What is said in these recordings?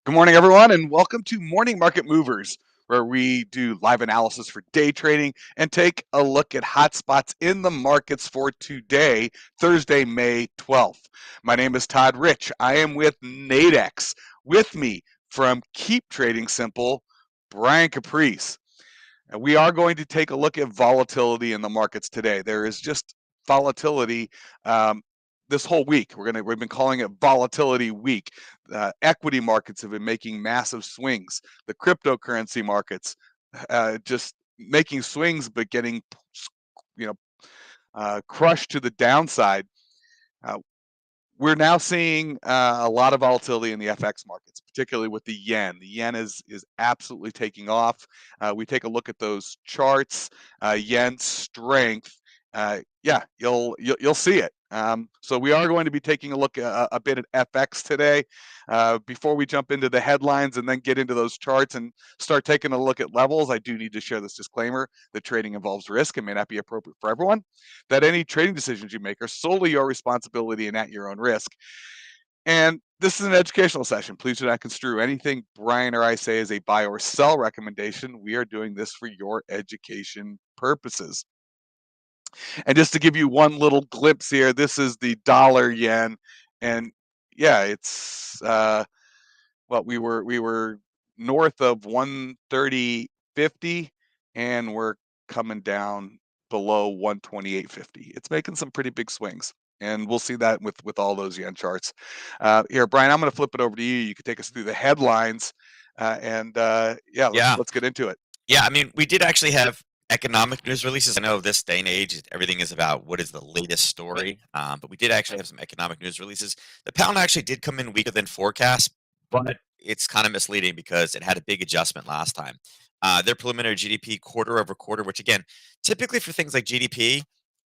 Good morning, everyone, and welcome to Morning Market Movers, where we do live analysis for day trading and take a look at hot spots in the markets for today, Thursday, May 12th. My name is Todd Rich. I am with Nadex. With me from Keep Trading Simple, Brian Caprice. And we are going to take a look at volatility in the markets today. There is just volatility this whole week. We've been calling it Volatility Week. Equity markets have been making massive swings. The cryptocurrency markets just making swings, but getting you crushed to the downside. Uh, we're now seeing a lot of volatility in the FX markets, particularly with the yen. The yen is absolutely taking off. We take a look at those charts, yen strength. Yeah, you'll see it. So we are going to be taking a look a bit at FX today. Before we jump into the headlines and then get into those charts and start taking a look at levels, I do need to share this disclaimer that trading involves risk and may not be appropriate for everyone, that any trading decisions you make are solely your responsibility and at your own risk. And this is an educational session. Please do not construe anything Brian or I say as a buy or sell recommendation. We are doing this for your education purposes. And just to give you one little glimpse here, this is the dollar yen. And yeah, it's what we were north of 130.50 and we're coming down below 128.50. It's making some pretty big swings. And we'll see that with all those yen charts. Here, Brian, I'm going to flip it over to you. You can take us through the headlines, yeah, Yeah. let's get into it. Yeah. I mean, we did actually have economic news releases. I know this day and age, everything is about what is the latest story. But we did actually have some economic news releases. The pound actually did come in weaker than forecast, but it's kind of misleading because it had a big adjustment last time. Their preliminary GDP quarter over quarter, which again, typically for things like GDP,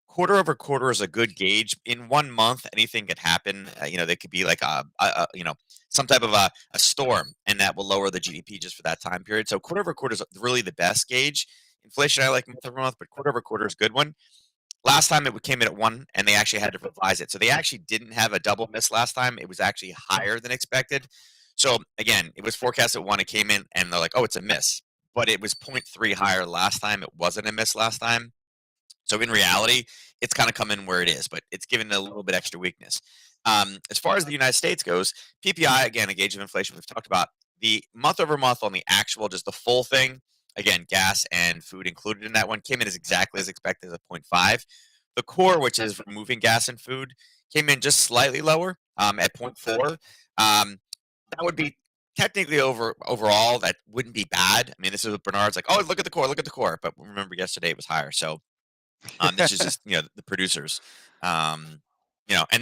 quarter over quarter is a good gauge. In 1 month, anything could happen. There could be like some type of a storm, and that will lower the GDP just for that time period. So quarter over quarter is really the best gauge. Inflation, I like month over month, but quarter over quarter is a good one. Last time it came in at 1, and they actually had to revise it. So they actually didn't have a double miss last time. It was actually higher than expected. So again, it was forecast at 1. It came in, and they're like, "Oh, it's a miss," but it was zero point 0.3 higher last time. It wasn't a miss last time. So in reality, it's kind of come in where it is, but it's given it a little bit extra weakness. As far as the United States goes, PPI, again, a gauge of inflation we've talked about. The month over month on the actual, just the full thing, again, gas and food included in that one, came in as exactly as expected, as a zero point 0.5. The core, which is removing gas and food, came in just slightly lower at zero point 0.4. That would be technically overall, that wouldn't be bad. I mean, this is what Bernard's like, oh, look at the core, look at the core. But remember, yesterday it was higher. So this is just the producers. And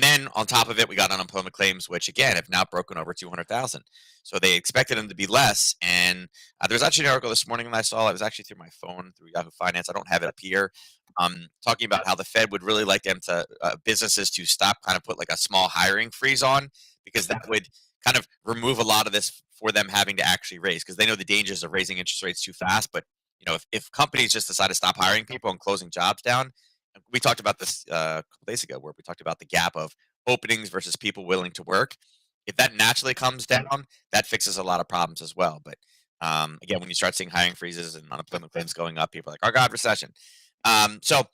then on top of it, we got unemployment claims, which again have now broken over 200,000. So they expected them to be less. And there was actually an article this morning that I saw. It was actually through my phone through Yahoo Finance. I don't have it up here. Talking about how the Fed would really like them to businesses to stop, kind of put like a small hiring freeze on, because that would kind of remove a lot of this for them having to actually raise, because they know the dangers of raising interest rates too fast. But if companies just decide to stop hiring people and closing jobs down, we talked about this a couple days ago, where we talked about the gap of openings versus people willing to work. If that naturally comes down, that fixes a lot of problems as well. But again, when you start seeing hiring freezes and unemployment claims going up, people are like, "Oh God, recession." So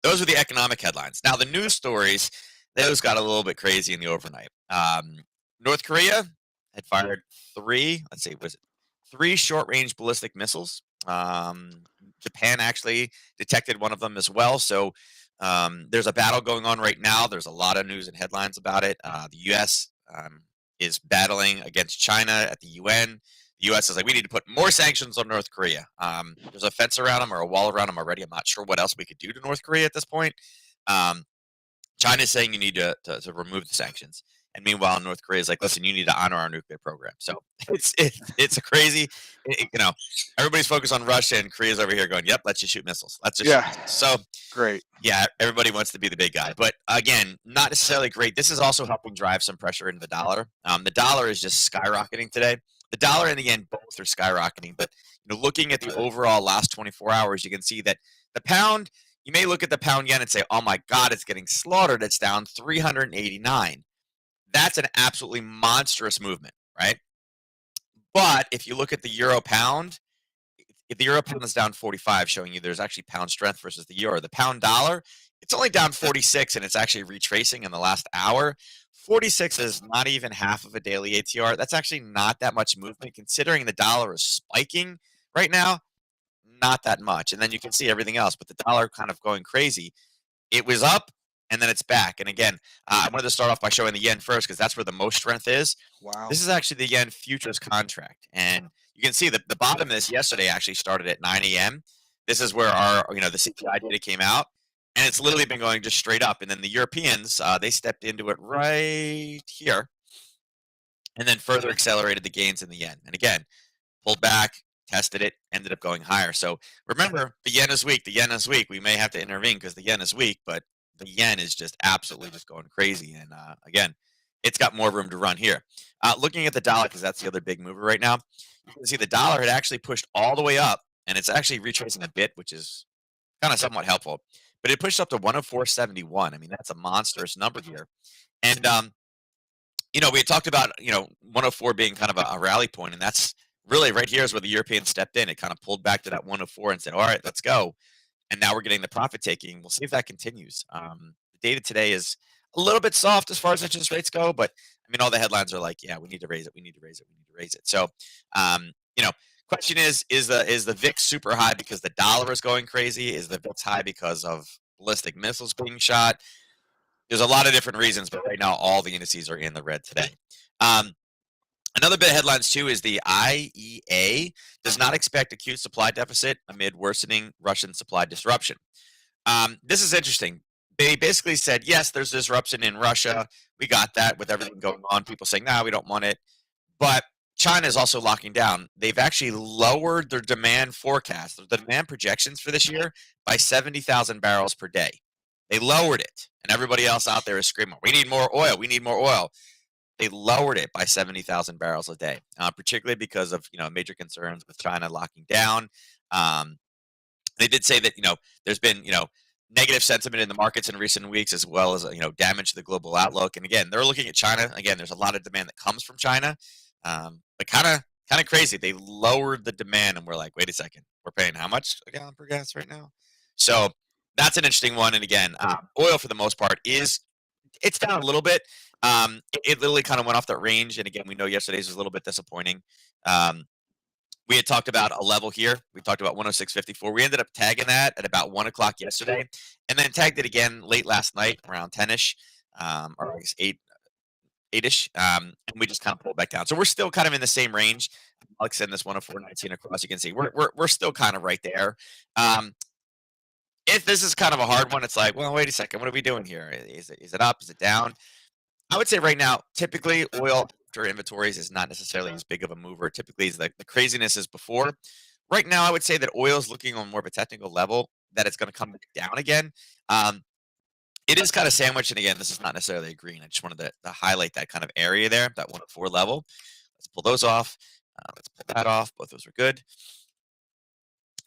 those are the economic headlines. Now the news stories, those got a little bit crazy in the overnight. North Korea had fired three. Let's see, was it three short-range ballistic missiles? Japan actually detected one of them as well. So there's a battle going on right now. There's a lot of news and headlines about it. The U.S. Is battling against China at the UN. The U.S. is like, we need to put more sanctions on North Korea. There's a fence around them or a wall around them already. I'm not sure what else we could do to North Korea at this point. Um, China is saying you need to remove the sanctions. And meanwhile, North Korea is like, listen, you need to honor our nuclear program. So it's a crazy, everybody's focused on Russia, and Korea's over here going, yep, let's just shoot missiles. Let's just shoot Yeah, missiles. So great. yeah, everybody wants to be the big guy. But again, not necessarily great. This is also helping drive some pressure into the dollar. The dollar is just skyrocketing today. The dollar and the yen both are skyrocketing. But looking at the overall last 24 hours, you can see that the pound, you may look at the pound yen and say, oh my God, it's getting slaughtered. It's down 389. That's an absolutely monstrous movement, right? But if you look at the euro pound, if the euro pound is down 45, showing you there's actually pound strength versus the euro. The pound dollar, it's only down 46, and it's actually retracing in the last hour. 46 is not even half of a daily ATR. That's actually not that much movement, considering the dollar is spiking right now. Not that much. And then you can see everything else, but the dollar kind of going crazy. It was up, and then it's back. And again, I wanted to start off by showing the yen first because that's where the most strength is. Wow. This is actually the yen futures contract, and you can see that the bottom of this yesterday actually started at 9 a.m. This is where our, the CPI data came out, and it's literally been going just straight up. And then the Europeans, they stepped into it right here, and then further accelerated the gains in the yen. And again, pulled back, tested it, ended up going higher. So remember, the yen is weak. The yen is weak. We may have to intervene because the yen is weak, but the yen is just absolutely just going crazy. And again, it's got more room to run here. Looking at the dollar, because that's the other big mover right now, you can see the dollar had actually pushed all the way up, and it's actually retracing a bit, which is kind of somewhat helpful. But it pushed up to 104.71. I mean, that's a monstrous number here. And we had talked about 104 being kind of a rally point, and that's really right here is where the Europeans stepped in. It kind of pulled back to that 104 and said, "All right, let's go." And now we're getting the profit taking. We'll see if that continues. The data today is a little bit soft as far as interest rates go, but I mean, all the headlines are like, "Yeah, we need to raise it. We need to raise it. We need to raise it." So, question is the VIX super high because the dollar is going crazy? Is the VIX high because of ballistic missiles being shot? There's a lot of different reasons, but right now all the indices are in the red today. Another bit of headlines too is the IEA does not expect acute supply deficit amid worsening Russian supply disruption. This is interesting. They basically said, yes, there's disruption in Russia. We got that with everything going on. People saying, no, we don't want it. But China is also locking down. They've actually lowered their demand forecast, the demand projections for this year by 70,000 barrels per day. They lowered it, and everybody else out there is screaming, we need more oil. We need more oil. They lowered it by 70,000 barrels a day, particularly because of major concerns with China locking down. They did say that there's been negative sentiment in the markets in recent weeks, as well as damage to the global outlook. And again, they're looking at China. Again, there's a lot of demand that comes from China, but kind of crazy. They lowered the demand, and we're like, wait a second, we're paying how much a gallon per gas right now? So that's an interesting one. And again, oil for the most part it's down a little bit. It literally kind of went off that range, and again, we know yesterday's was a little bit disappointing. We had talked about a level here. We talked about 106.54. We ended up tagging that at about 1 o'clock yesterday, and then tagged it again late last night around 10ish, or I guess 8ish, and we just kind of pulled back down. So we're still kind of in the same range. Alex said this 104.19 across. You can see we're still kind of right there. If this is kind of a hard one, it's like, well, wait a second, what are we doing here? Is it up? Is it down? I would say right now, typically oil after inventories is not necessarily as big of a mover. Typically, the craziness is before. Right now, I would say that oil is looking on more of a technical level, that it's going to come down again. It is kind of sandwiched, and again, this is not necessarily a green. I just wanted to highlight that kind of area there, that 104 level. Let's pull those off. Let's pull that off. Both those were good.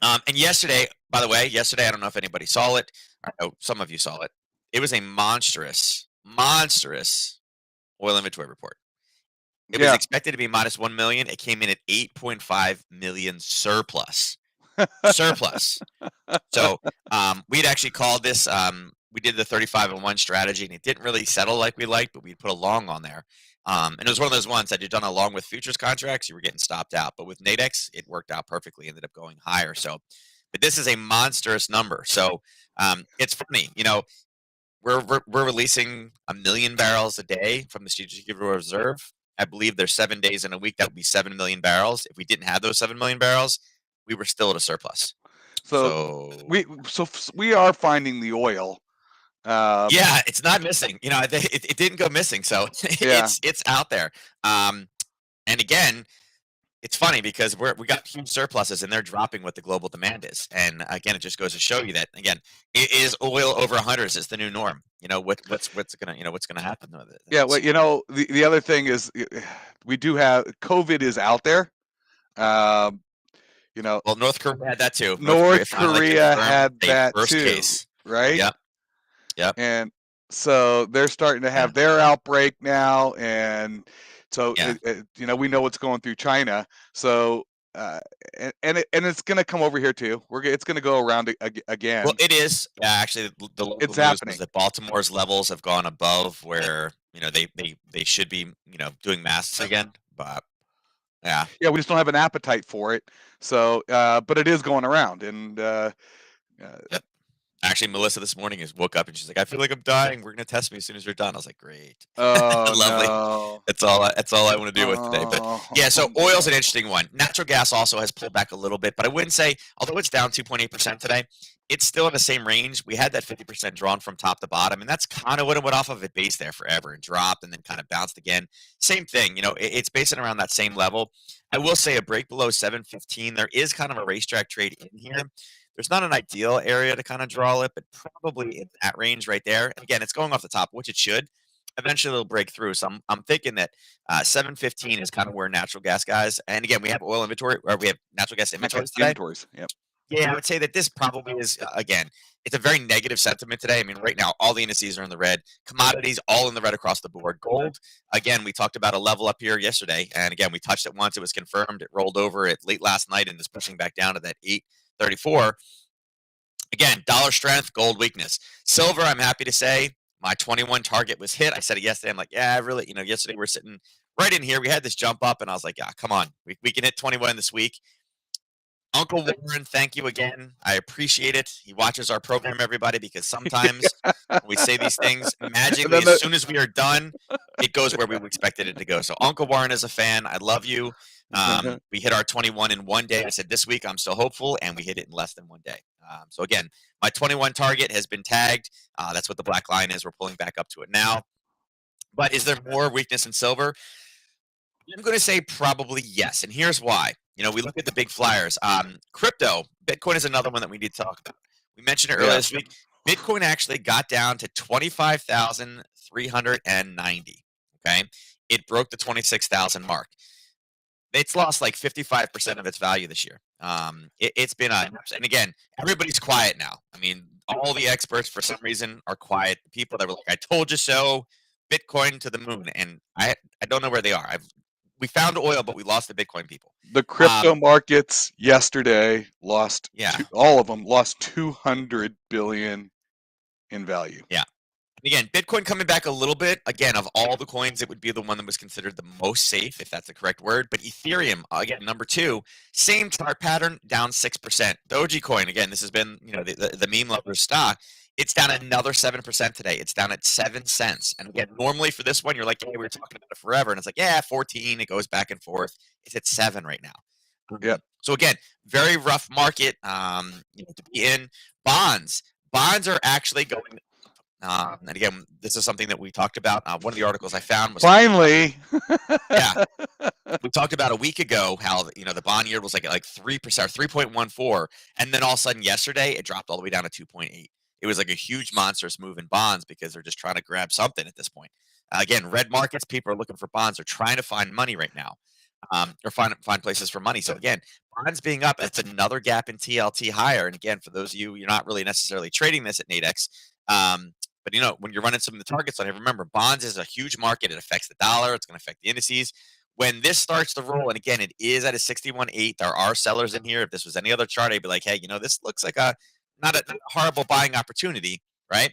And yesterday, by the way, I don't know if anybody saw it. I know some of you saw it. It was a monstrous oil inventory report. It was expected to be minus 1 million. It came in at 8.5 million surplus. So we'd actually called this. We did the 35-1 strategy, and it didn't really settle like we liked, but we put a long on there. And it was one of those ones that you'd done along with futures contracts, you were getting stopped out. But with Nadex, it worked out perfectly, ended up going higher. So, but this is a monstrous number. So it's funny, we're releasing 1 million barrels a day from the Strategic Reserve. I believe there's 7 days in a week that would be 7 million barrels. If we didn't have those 7 million barrels, we were still at a surplus. So we are finding the oil. Yeah, it's not missing. It didn't go missing, so it's out there. And again, it's funny because we got huge surpluses, and they're dropping what the global demand is. And again, it just goes to show you that again, is oil over 100 is the new norm. What's gonna happen? Yeah, well, the other thing is we do have COVID is out there. Well, North Korea had that too. North Korea had that first too, case. right? Yep. And so they're starting to have their outbreak now, and So Yeah. we know what's going through China. So and it's going to come over here too. It's going to go around Well, again. it is. Yeah, actually, the local It's news was happening. that Baltimore's levels have gone above where they should be doing masks again. But yeah, Yeah, we just don't have an appetite for it. So, but it is going around, and yep. Actually, Melissa this morning is woke up and she's like, "I feel like I'm dying. We're gonna test me as soon as you're done." I was like, "Great, oh lovely." no. That's all I want to do with today. But Oh yeah, so oil's an no. interesting one. Natural gas also has pulled back a little bit, but I wouldn't say, although it's down 2.8% today, it's still in the same range. We had that 50% drawn from top to bottom, and that's kind of what it went off of at base there forever and dropped and then kind of bounced again. Same thing, it's basing around that same level. I will say a break below 715. There is kind of a racetrack trade in here. There's not an ideal area to kind of draw it, but probably in that range right there. And again, it's going off the top, which it should. Eventually, it'll break through. So I'm thinking that 715 is kind of where natural gas guys. And again, we have oil inventory, or we have natural gas Okay, inventories the today. inventories. Yep. Yeah, I would say that this probably is again. It's a very negative sentiment today. I mean, right now, all the indices are in the red. Commodities, all in the red across the board. Gold, again, we talked about a level up here yesterday. And again, we touched it once. It was confirmed. It rolled over at late last night and is pushing back down to that 834. Again, dollar strength, gold weakness. Silver, I'm happy to say, my 21 target was hit. I said it yesterday. I'm like, yeah, I really, yesterday we're sitting right in here. We had this jump up, and I was like, yeah, come on. We can hit 21 this week. Uncle Warren, thank you again. I appreciate it. He watches our program, everybody, because sometimes when we say these things, And magically, then as soon as we are done, it goes where we expected it to go. So Uncle Warren is a fan. I love you. We hit our 21 in one day. I said this week I'm still hopeful, and we hit it in less than one day. So again, my 21 target has been tagged. That's what the black line is. We're pulling back up to it now. But is there more weakness in silver? I'm going to say probably yes, and here's why. We look at the big flyers. Crypto, Bitcoin is another one that we need to talk about. We mentioned it earlier yeah. this week. Bitcoin actually got down to 25,390. Okay, it broke the 26,000 mark. It's lost like 55% of its value this year. It's been and again, everybody's quiet now. I mean, all the experts for some reason are quiet. The people that were like, "I told you so," Bitcoin to the moon, and I don't know where they are. We found oil, but we lost the Bitcoin people. The crypto markets yesterday Yeah, all of them lost 200 billion in value. yeah. Again, Bitcoin coming back a little bit. Again, of all the coins, it would be the one that was considered the most safe, if that's the correct word. But Ethereum, again, number two, same chart pattern, down 6%. Dogecoin, again, this has been the meme lovers stock. It's down another 7% today. It's down at 7 cents. And again, normally for this one, you're like, hey, we were talking about it forever. And it's like, yeah, 14. It goes back and forth. It's at 7 right now. Yep. So again, very rough market to be in. Bonds. Bonds are actually going and again, this is something that we talked about. One of the articles I found was Finally. yeah, we talked about a week ago how the bond yield was like 3%, 3.14, and then all of a sudden yesterday it dropped all the way down to 2.8. It was like a huge monstrous move in bonds because they're just trying to grab something at this point. Again, red markets, people are looking for bonds. They're trying to find money right now, or find places for money. So again, bonds being up, that's another gap in TLT higher. And again, for those of you, you're not really necessarily trading this at Nadex. But when you're running some of the targets on it, remember bonds is a huge market. It affects the dollar. It's going to affect the indices. When this starts to roll, and again, it is at a 61.8. There are sellers in here. If this was any other chart, I'd be like, hey, this looks like not a horrible buying opportunity, right?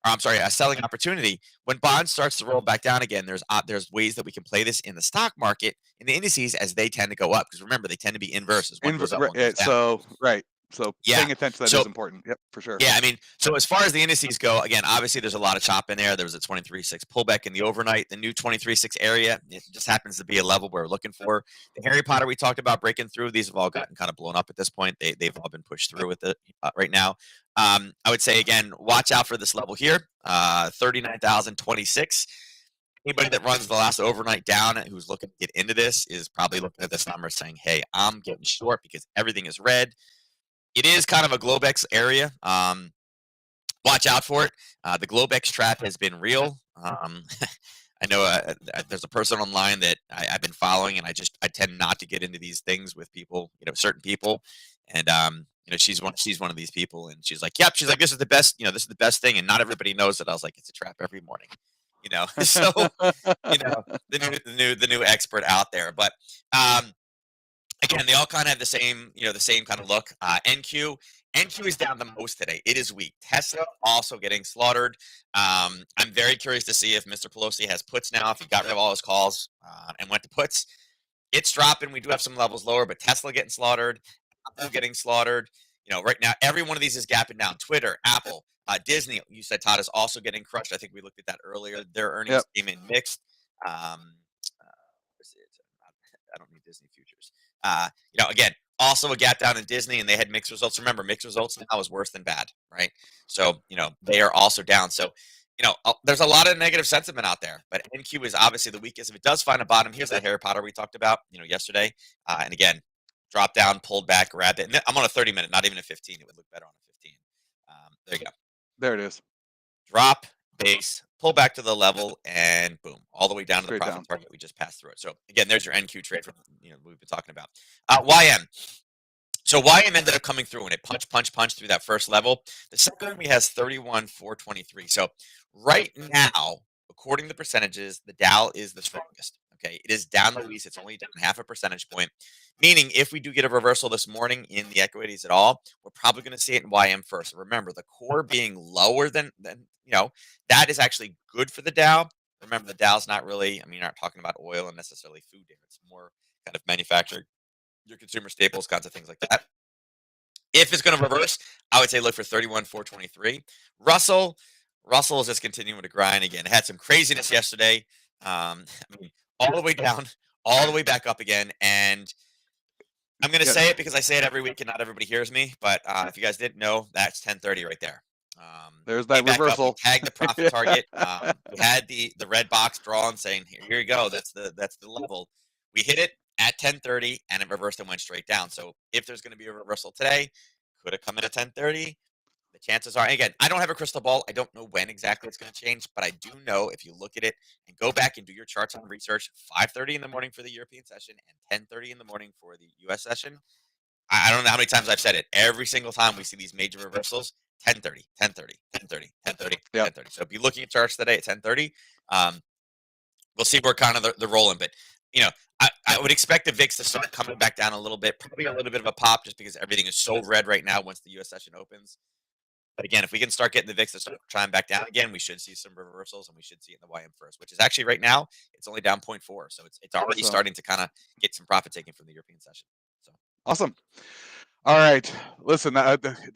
Or I'm sorry, a selling opportunity. When bonds starts to roll back down again, there's ways that we can play this in the stock market, in the indices as they tend to go up. Because remember, they tend to be inverse. As one goes up, one goes down. Right. So Yeah. paying attention to that So is important. Yep, for sure. yeah, I mean, so as far as the indices go, again, obviously there's a lot of chop in there. There was a 23.6 pullback in the overnight. The new 23.6 area, it just happens to be a level we're looking for. The Harry Potter we talked about breaking through, these have all gotten kind of blown up at this point. They've all been pushed through with it right now. I would say, again, watch out for this level here, 39,026. Anybody that runs the last overnight down and who's looking to get into this is probably looking at this number saying, hey, I'm getting short because everything is red. It is kind of a Globex area. Watch out for it. The Globex trap has been real. I know there's a person online that I've been following, and I tend not to get into these things with people, certain people, and she's one of these people, and she's like, yep, she's like, this is the best, this is the best thing, and not everybody knows that. I was like, it's a trap every morning. So the new expert out there. But um, again, they all kind of have the same kind of look. NQ is down the most today. It is weak. Tesla also getting slaughtered. I'm very curious to see if Mr. Pelosi has puts now. If he got rid of all his calls and went to puts, it's dropping. We do have some levels lower, but Tesla getting slaughtered, Apple getting slaughtered. Right now, every one of these is gapping down. Twitter, Apple, Disney. You said Todd is also getting crushed. I think we looked at that earlier. Their earnings Yep. came in mixed. Where's it? I don't need Disney futures. Again, also a gap down in Disney, and they had mixed results. Remember, mixed results now is worse than bad, right? So they are also down. So there's a lot of negative sentiment out there, but NQ is obviously the weakest. If it does find a bottom, here's that Harry Potter we talked about, yesterday, and again, drop down, pulled back, grabbed it. And I'm on a 30-minute, not even a 15. It would look better on a 15. There you go. There it is. Drop, base, pull back to the level, and boom, all the way down to the Straight profit down. target we just passed through it. So again, there's your NQ trade from we've been talking about. YM. So YM ended up coming through and it punched through that first level. The second one we has 31,423. So right now, according to the percentages, the Dow is the strongest. Okay, it is down the least. It's only down half a percentage point. Meaning, if we do get a reversal this morning in the equities at all, we're probably going to see it in YM first. Remember, the core being lower than that is actually good for the Dow. Remember, the Dow's not really. I mean, you're not talking about oil and necessarily food there. It's more kind of manufacturing, your consumer staples, kinds of things like that. If it's going to reverse, I would say look for 31,423. Russell is just continuing to grind again. It had some craziness yesterday. I mean, all the way down, all the way back up again. And I'm going to say it because I say it every week and not everybody hears me. But if you guys didn't know, that's 1030 right there. There's that reversal. We tagged the profit target. We had the red box drawn saying, here you go. That's the level. We hit it at 1030 and it reversed and went straight down. So if there's going to be a reversal today, could it come in at 1030? The chances are, again, I don't have a crystal ball. I don't know when exactly it's going to change, but I do know if you look at it and go back and do your charts and research, 5:30 in the morning for the European session and 10:30 in the morning for the US session. I don't know how many times I've said it. Every single time we see these major reversals, 10:30, 10:30, 10:30, 10:30, Yep. 10:30. So be looking at charts today at 10:30. We'll see where kind of the rolling, but I would expect the VIX to start coming back down a little bit, probably a little bit of a pop, just because everything is so red right now once the U.S. session opens. But again, if we can start getting the VIX to start trying back down again, we should see some reversals, and we should see it in the YM first, which is actually right now it's only down 0.4, so it's already starting to kind of get some profit taking from the European session. So awesome. All right. Listen,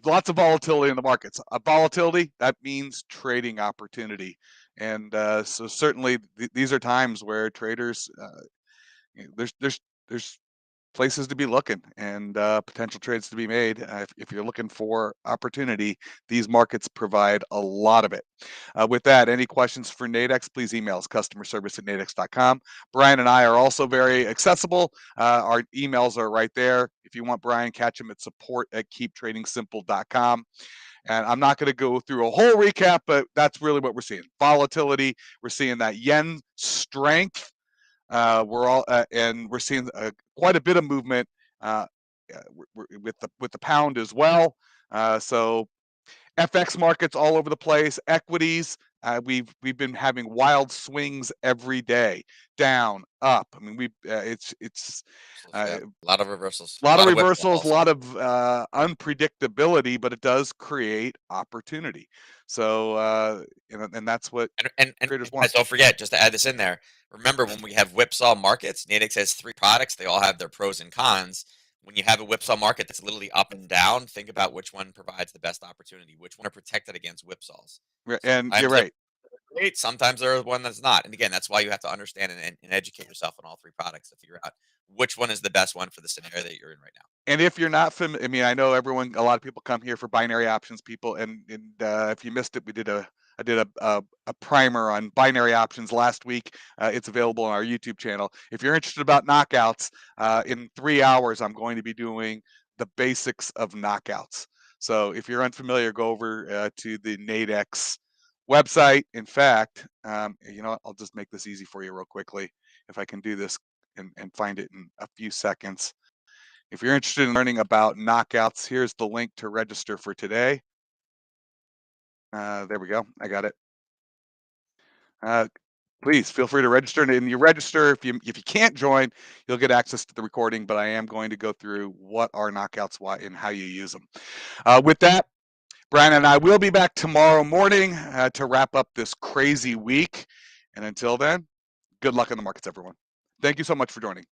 lots of volatility in the markets. Volatility, that means trading opportunity. And so certainly these are times where traders, there's places to be looking and potential trades to be made. If you're looking for opportunity, these markets provide a lot of it. With that, any questions for Nadex, please email us, customerservice@nadex.com. Brian and I are also very accessible. Our emails are right there. If you want Brian, catch him at support@keeptradingsimple.com. And I'm not going to go through a whole recap, but that's really what we're seeing. Volatility. We're seeing that yen strength. We're seeing quite a bit of movement with the pound as well. So FX markets all over the place, equities. We've been having wild swings every day, down, up. I mean, it's a lot of reversals, a lot of whip reversals, a balls. lot of unpredictability, but it does create opportunity. So and that's what And traders guys, want. don't forget, just to add this in there, remember when we have whipsaw markets, Nadex has 3 products. They all have their pros and cons. When you have a whipsaw market that's literally up and down, think about which one provides the best opportunity, which one are protected against whipsaws. And you're Sometimes they're right. great, sometimes there's one that's not. And again, that's why you have to understand and educate yourself on all 3 products to figure out which one is the best one for the scenario that you're in right now. And if you're not familiar, I mean, I know a lot of people come here for binary options, people, and if you missed it, I did a primer on binary options last week. It's available on our YouTube channel. If you're interested about knockouts, in 3 hours, I'm going to be doing the basics of knockouts. So if you're unfamiliar, go over to the Nadex website. In fact, I'll just make this easy for you real quickly. If I can do this and find it in a few seconds. If you're interested in learning about knockouts, here's the link to register for today. There we go. I got it. please feel free to register. And you register, if you can't join, you'll get access to the recording. But I am going to go through what are knockouts, why, and how you use them. With that, Brian and I will be back tomorrow morning to wrap up this crazy week. And until then, good luck in the markets, everyone. Thank you so much for joining.